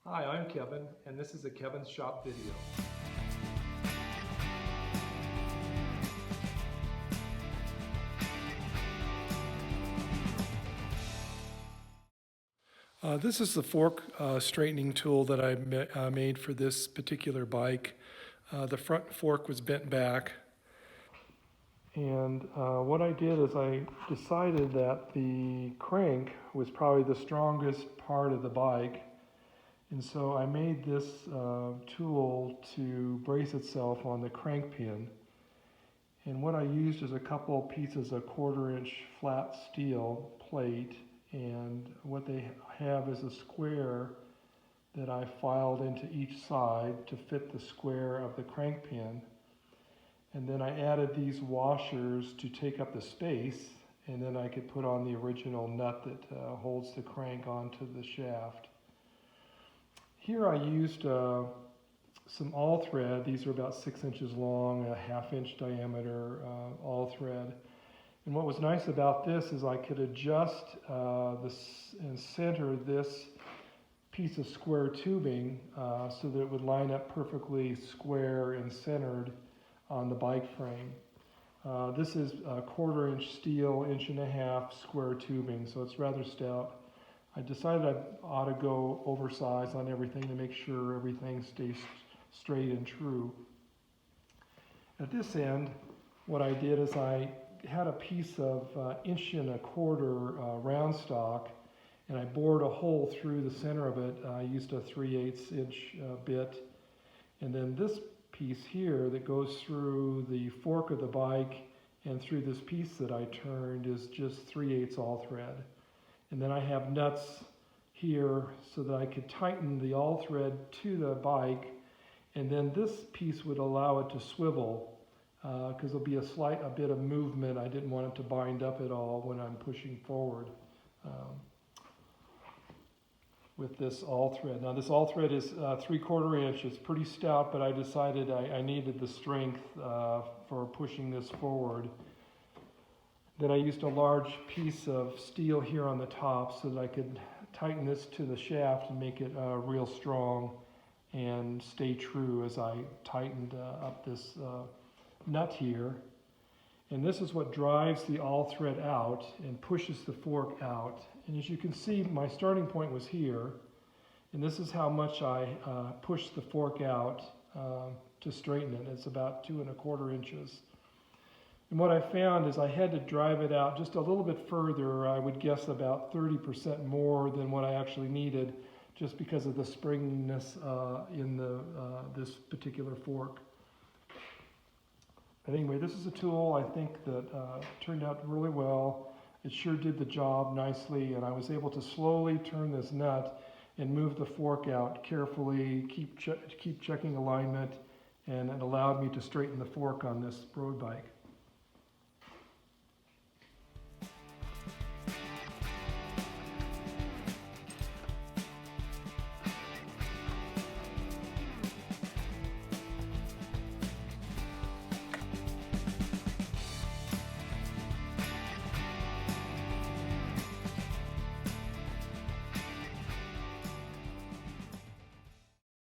Hi, I'm Kevin, and this is a Kevin's Shop video. This is the fork straightening tool that I made for this particular bike. The front fork was bent back, and what I did is I decided that the crank was probably the strongest part of the bike, and so I made this tool to brace itself on the crank pin. And what I used is a couple pieces of 1/4-inch flat steel plate, and what they have is a square that I filed into each side to fit the square of the crank pin. And then I added these washers to take up the space, and then I could put on the original nut that holds the crank onto the shaft. Here I used some all thread. These are about 6 inches long, a 1/2 inch diameter all thread. And what was nice about this is I could adjust this and center this piece of square tubing so that it would line up perfectly square and centered on the bike frame. This is a 1/4-inch steel, 1.5 inch square tubing, so it's rather stout. I decided I ought to go oversized on everything to make sure everything stays straight and true. At this end, what I did is I had a piece of 1.25 inch round stock, and I bored a hole through the center of it. I used a 3/8 inch bit, and then this piece here that goes through the fork of the bike and through this piece that I turned is just 3/8 all thread. And then I have nuts here so that I could tighten the all thread to the bike, and then this piece would allow it to swivel because there'll be a bit of movement. I didn't want it to bind up at all when I'm pushing forward with this all thread. Now this all thread is 3/4 inch. It's pretty stout, but I decided I needed the strength for pushing this forward. Then I used a large piece of steel here on the top so that I could tighten this to the shaft and make it real strong and stay true as I tightened up this nut here. And this is what drives the all thread out and pushes the fork out. And as you can see, my starting point was here, and this is how much I pushed the fork out to straighten it. It's about 2.25 inches. And what I found is I had to drive it out just a little bit further. I would guess about 30% more than what I actually needed, just because of the springiness in this particular fork. But anyway, this is a tool I think that turned out really well. It sure did the job nicely, and I was able to slowly turn this nut and move the fork out carefully, keep checking alignment, and it allowed me to straighten the fork on this road bike.